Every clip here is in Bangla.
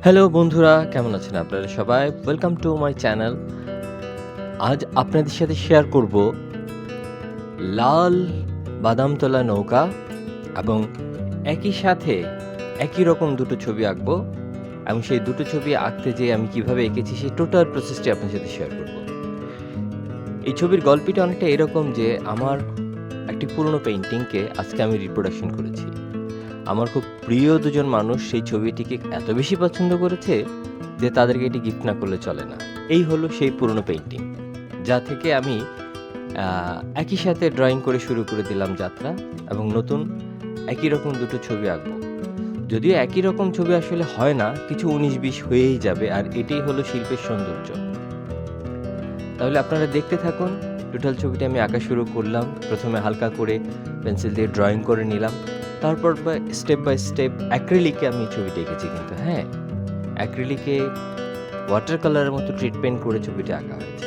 হ্যালো বন্ধুরা, কেমন আছেন আপনারা সবাই? Welcome to my channel. আজ আপনাদের সাথে শেয়ার করব লাল বাদামতলা নৌকা এবং একই সাথে একই রকম দুটো ছবি আঁকবো এবং সেই দুটো ছবি আঁকতে যেয়ে আমি কিভাবে এঁকেছি সেই টোটাল প্রসেসটি আপনার সাথে শেয়ার করব। এই ছবির গল্পটা অনেকটা এরকম যে আমার একটি পুরনো পেইন্টিংকে আজকে আমি রিপ্রোডাকশন করেছি। আমার খুব প্রিয় দুজন মানুষ সেই ছবিটিকে এত বেশি পছন্দ করেছে যে তাদেরকে এটি গিফট না করলে চলে না। এই হলো সেই পুরনো পেইন্টিং, যা থেকে আমি একই সাথে ড্রয়িং করে শুরু করে দিলাম যাত্রা এবং নতুন একই রকম দুটো ছবি আঁকবো। যদিও একই রকম ছবি আসলে হয় না, কিছু ১৯-২০ হয়েই যাবে, আর এটাই হলো শিল্পের সৌন্দর্য। তাহলে আপনারা দেখতে থাকুন। টোটাল ছবিটি আমি আঁকা শুরু করলাম। প্রথমে হালকা করে পেন্সিল দিয়ে ড্রয়িং করে নিলাম। তারপর স্টেপ বাই স্টেপ অ্যাক্রিলিকে আমি ছবিটি এঁকেছি, কিন্তু হ্যাঁ, অ্যাক্রিলিকে ওয়াটার কালারের মতো ট্রিটমেন্ট করে ছবিটি আঁকা হয়েছে।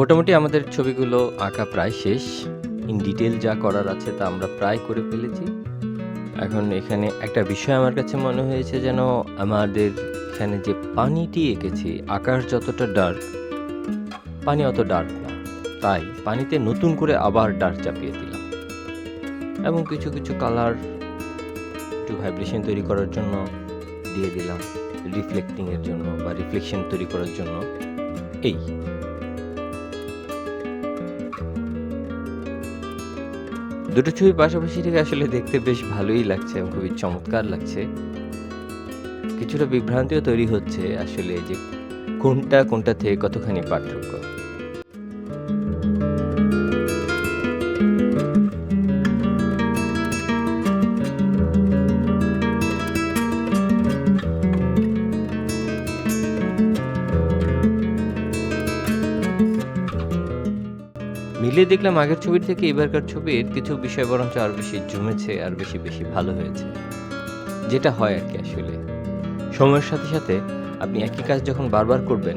মোটামুটি আমাদের ছবিগুলো আঁকা প্রায় শেষ। ইন ডিটেইল যা করার আছে তা আমরা প্রায় করে ফেলেছি। এখন এখানে একটা বিষয় আমার কাছে মনে হয়েছে যেন আমাদের এখানে যে পানিটি এঁকেছি, আকাশ যতটা ডার্ক, পানি অত ডার্ক না। তাই পানিতে নতুন করে আবার ডার্ক চাপিয়ে দিলাম এবং কিছু কিছু কালার একটু ভাইব্রেশন তৈরি করার জন্য দিয়ে দিলাম, রিফ্লেক্টিংয়ের জন্য বা রিফ্লেকশন তৈরি করার জন্য। এই দুটো ছবি পাশাপাশি থেকে আসলে দেখতে বেশ ভালোই লাগছে এবং খুবই চমৎকার লাগছে। কিছুটা বিভ্রান্তিও তৈরি হচ্ছে আসলে যে কোনটা থেকে কতখানি পার্থক্য। মিলিয়ে দেখলাম আগের ছবির থেকে এবারকার ছবির কিছু বিষয় বরঞ্চ আরো বেশি জমেছে, আর বেশি ভালো হয়েছে। যেটা হয় আর কি আসলে সময়ের সাথে সাথে আপনি একই কাজ যখন বারবার করবেন,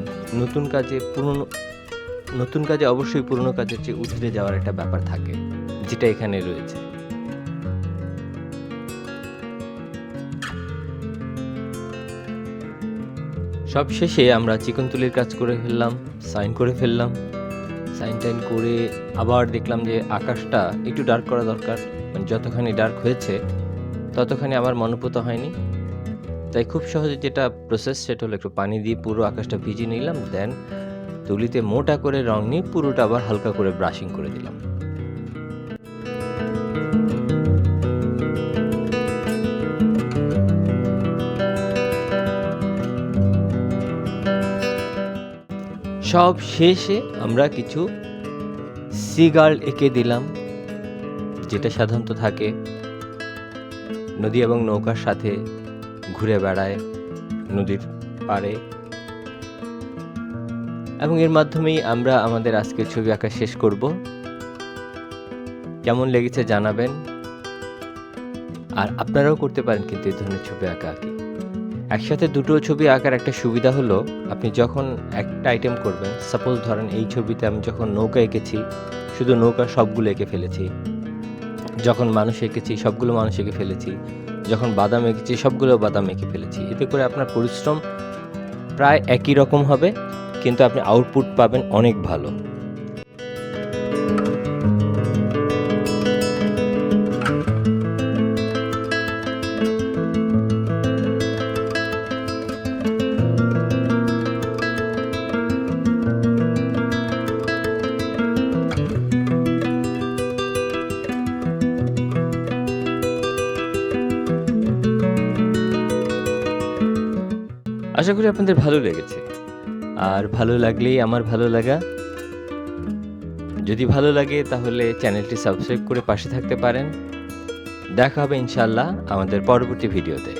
নতুন কাজে অবশ্যই পুরনো কাজের চেয়ে উতরে যাওয়ার একটা ব্যাপার থাকে, যেটা এখানে রয়েছে। সব শেষে আমরা চিকন তুলির কাজ করে ফেললাম, সাইন করে ফেললাম। সাইন টাইন করে আবার দেখলাম যে আকাশটা একটু ডার্ক করা দরকার, মানে যতখানি ডার্ক হয়েছে ততখানি আমার মনোপুত হয়নি। তাই খুব সহজে যেটা প্রসেস সেটা হলো একটু পানি দিয়ে পুরো আকাশটা ভিজিয়ে নিলাম, দেন তুলিতে মোটা করে রং নিয়ে পুরোটা আবার হালকা করে ব্রাশিং করে দিলাম। সব শেষে আমরা কিছু সিগার্ল এঁকে দিলাম, যেটা সাধারণত থাকে নদী এবং নৌকার সাথে ঘুরে বেড়ায় নদীর পাড়ে, এবং এর মাধ্যমেই আমরা আমাদের আজকের ছবি আঁকা শেষ করব। কেমন লেগেছে জানাবেন, আর আপনারাও করতে পারেন কিন্তু এই ধরনের ছবি আঁকা আঁকি। একসাথে দুটো ছবি আঁকার একটা সুবিধা হলো, আপনি যখন একটা আইটেম করবেন, সাপোজ ধরেন এই ছবিতে আমি যখন নৌকা এঁকেছি, শুধু নৌকা সবগুলো এঁকে ফেলেছি, যখন মানুষ এঁকেছি সবগুলো মানুষ এঁকে ফেলেছি, যখন বাদাম এঁকেছি সবগুলো বাদাম এঁকে ফেলেছি। এতে করে আপনার পরিশ্রম প্রায় একই রকম হবে, কিন্তু আপনি আউটপুট পাবেন অনেক ভালো। আশা করি আপনাদের ভালো লেগেছে, আর ভালো লাগলেই আমার ভালো লাগা। যদি ভালো লাগে তাহলে চ্যানেলটি সাবস্ক্রাইব করে পাশে থাকতে পারেন। দেখা হবে ইনশাআল্লাহ আমাদের পরবর্তী ভিডিওতে।